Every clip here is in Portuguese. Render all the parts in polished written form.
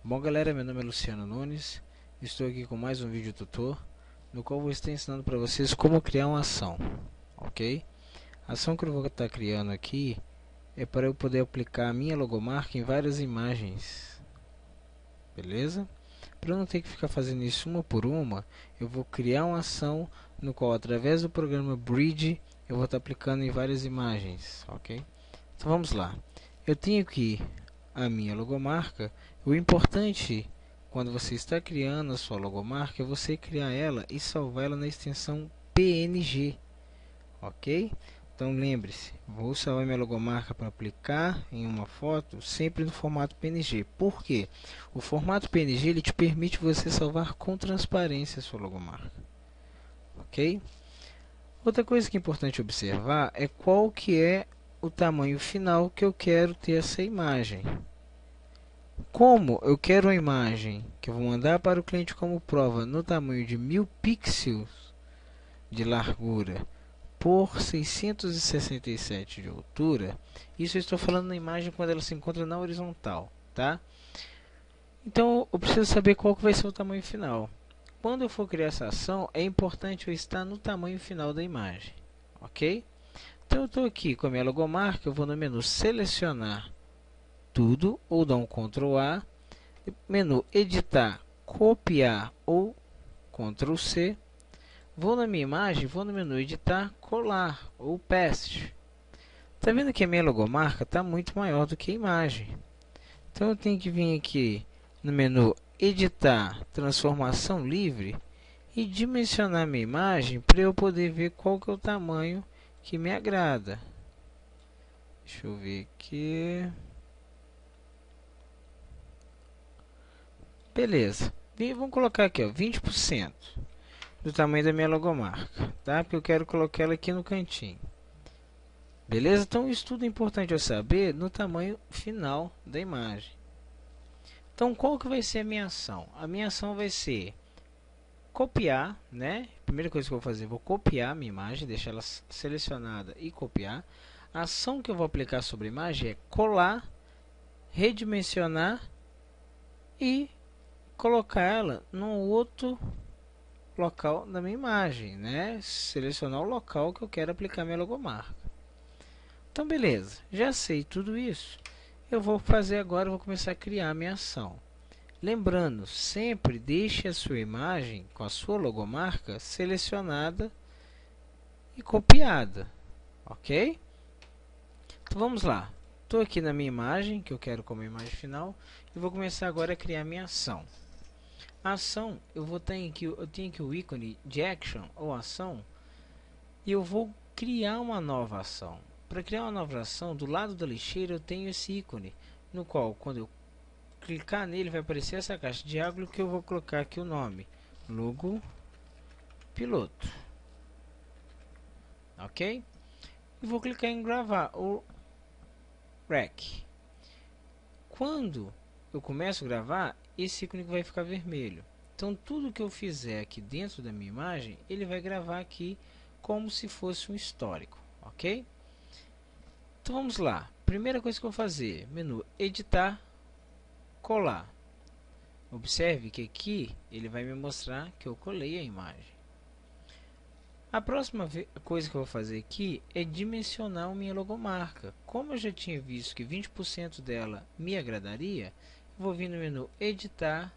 Bom galera, meu nome é Luciano Nunes, estou aqui com mais um vídeo tutor, no qual vou estar ensinando para vocês como criar uma ação, ok? A ação que eu vou estar criando aqui é para eu poder aplicar a minha logomarca em várias imagens, beleza? Para eu não ter que ficar fazendo isso uma por uma, eu vou criar uma ação no qual através do programa Bridge eu vou estar aplicando em várias imagens, ok? Então vamos lá, eu tenho aqui a minha logomarca. O importante quando você está criando a sua logomarca é você criar ela e salvar ela na extensão PNG, ok? Então lembre-se, vou salvar minha logomarca para aplicar em uma foto sempre no formato PNG. Por quê? O formato PNG ele te permite você salvar com transparência a sua logomarca, ok? Outra coisa que é importante observar é qual que é o tamanho final que eu quero ter essa imagem. Como eu quero uma imagem que eu vou mandar para o cliente como prova no tamanho de 1000 pixels de largura por 667 de altura, isso eu estou falando na imagem quando ela se encontra na horizontal, tá? Então eu preciso saber qual que vai ser o tamanho final. Quando eu for criar essa ação, é importante eu estar no tamanho final da imagem, ok? Então eu estou aqui com a minha logomarca, eu vou no menu selecionar tudo ou dar um Ctrl A, menu editar, copiar ou Ctrl C. Vou na minha imagem, vou no menu editar, colar ou paste. Tá vendo que a minha logomarca está muito maior do que a imagem. Então eu tenho que vir aqui no menu editar, transformação livre e dimensionar minha imagem para eu poder ver qual que é o tamanho que me agrada. Deixa eu ver aqui. Beleza. Vamos colocar aqui, ó, 20% do tamanho da minha logomarca, tá? Porque eu quero colocar ela aqui no cantinho. Beleza? Então isso tudo é importante eu saber no tamanho final da imagem. Então qual que vai ser a minha ação? A minha ação vai ser copiar, né? Primeira coisa que eu vou fazer, vou copiar a minha imagem, deixar ela selecionada e copiar. A ação que eu vou aplicar sobre a imagem é colar, redimensionar e colocar ela num outro local da minha imagem, né? Selecionar o local que eu quero aplicar minha logomarca. Então beleza, já sei tudo isso. Eu vou fazer agora, vou começar a criar a minha ação. Lembrando, sempre deixe a sua imagem com a sua logomarca selecionada e copiada, ok? Então vamos lá. Estou aqui na minha imagem, que eu quero como imagem final, e vou começar agora a criar minha ação. A ação, eu tenho aqui o ícone de action ou ação, e eu vou criar uma nova ação. Para criar uma nova ação, do lado da lixeira eu tenho esse ícone, no qual quando eu clicar nele vai aparecer essa caixa de diálogo que eu vou colocar aqui o nome, logo piloto, ok? E vou clicar em gravar o rec. Quando eu começo a gravar, esse ícone vai ficar vermelho. Então tudo que eu fizer aqui dentro da minha imagem, ele vai gravar aqui como se fosse um histórico, ok? Então vamos lá. Primeira coisa que eu vou fazer, menu editar, colar. Observe que aqui ele vai me mostrar que eu colei a imagem. A próxima coisa que eu vou fazer aqui é dimensionar a minha logomarca. Como eu já tinha visto que 20% dela me agradaria, eu vou vir no menu editar,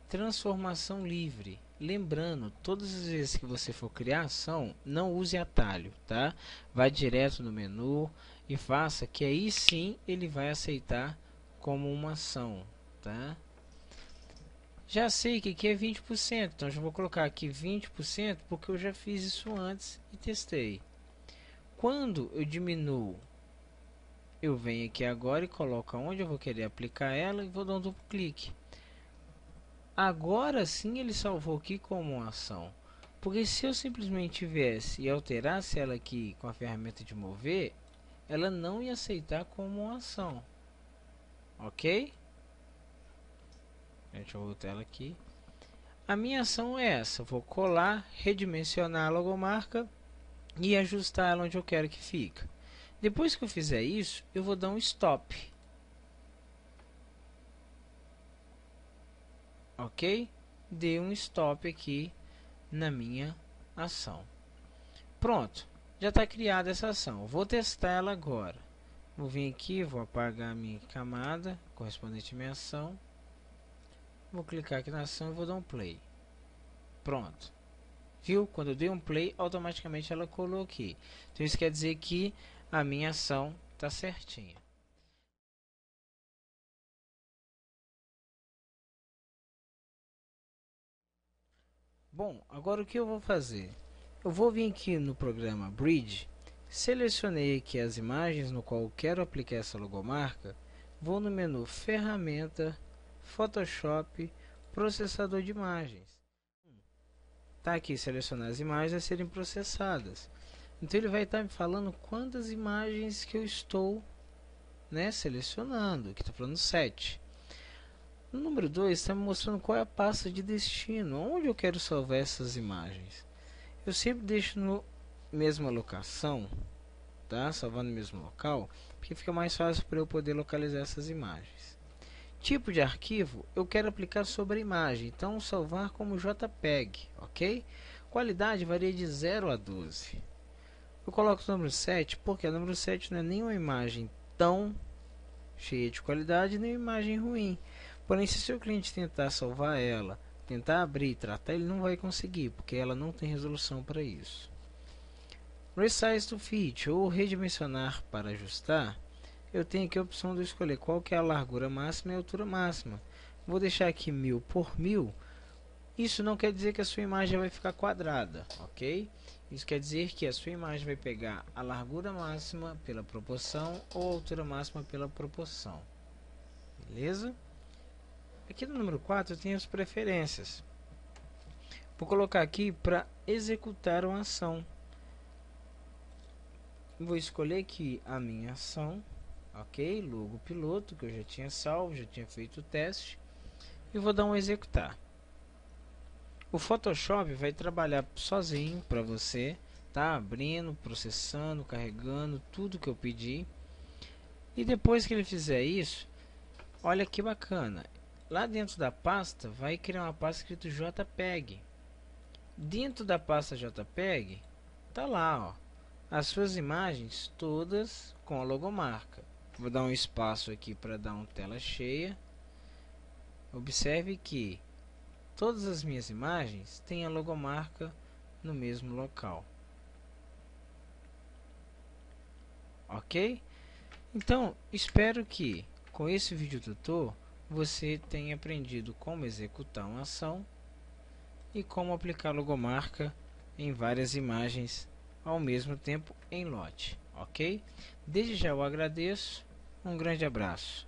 transformação livre. Lembrando, todas as vezes que você for criar ação, não use atalho, tá? Vai direto no menu e faça que aí sim ele vai aceitar como uma ação, tá? Já sei que aqui é 20%, então já vou colocar aqui 20% porque eu já fiz isso antes e testei. Quando eu diminuo, eu venho aqui agora e coloco onde eu vou querer aplicar ela e vou dar um duplo clique. Agora sim ele salvou aqui como uma ação. Porque se eu simplesmente viesse e alterasse ela aqui com a ferramenta de mover, ela não ia aceitar como uma ação. Ok? Deixa eu voltar ela aqui. A minha ação é essa, vou colar, redimensionar a logomarca e ajustar ela onde eu quero que fique. Depois que eu fizer isso, eu vou dar um stop. ok? Dei um stop aqui na minha ação. Pronto, já está criada essa ação. Vou testar ela agora. Vou vir aqui, vou apagar a minha camada correspondente à minha ação. Vou clicar aqui na ação e vou dar um play. Pronto. Viu? Quando eu dei um play, automaticamente ela colou aqui. Então isso quer dizer que a minha ação está certinha. Bom, agora o que eu vou fazer? Eu vou vir aqui no programa Bridge, selecionei aqui as imagens no qual eu quero aplicar essa logomarca, vou no menu Ferramenta, Photoshop, Processador de Imagens. Tá aqui selecionar as imagens a serem processadas. Então ele vai estar me falando quantas imagens que eu estou, né, selecionando. Aqui está falando 7. No número 2 está me mostrando qual é a pasta de destino, onde eu quero salvar essas imagens. Eu sempre deixo no mesma locação, tá? Salvar no mesmo local, porque fica mais fácil para eu poder localizar essas imagens. Tipo de arquivo, eu quero aplicar sobre a imagem, então salvar como JPEG, ok? Qualidade varia de 0 a 12. Eu coloco o número 7 porque o número 7 não é nem uma imagem tão cheia de qualidade, nem uma imagem ruim. Porém, se o seu cliente tentar salvar ela, tentar abrir e tratar, ele não vai conseguir, porque ela não tem resolução para isso. Resize to Fit, ou redimensionar para ajustar, eu tenho aqui a opção de escolher qual que é a largura máxima e a altura máxima. Vou deixar aqui 1000 por 1000. Isso não quer dizer que a sua imagem vai ficar quadrada, ok? Isso quer dizer que a sua imagem vai pegar a largura máxima pela proporção ou a altura máxima pela proporção. Beleza? Aqui no número 4 eu tenho as preferências. Vou colocar aqui para executar uma ação. Vou escolher aqui a minha ação, ok? Logo piloto, que eu já tinha salvo, já tinha feito o teste. E vou dar um executar. O Photoshop vai trabalhar sozinho para você, tá? Abrindo, processando, carregando, tudo que eu pedi. E depois que ele fizer isso, olha que bacana. Lá dentro da pasta vai criar uma pasta escrito JPEG. Dentro da pasta JPEG tá lá, ó, as suas imagens todas com a logomarca. Vou dar um espaço aqui para dar uma tela cheia. Observe que todas as minhas imagens têm a logomarca no mesmo local. Ok? Então, espero que com esse vídeo tutor você tenha aprendido como executar uma ação e como aplicar logomarca em várias imagens ao mesmo tempo em lote, ok? Desde já eu agradeço, um grande abraço.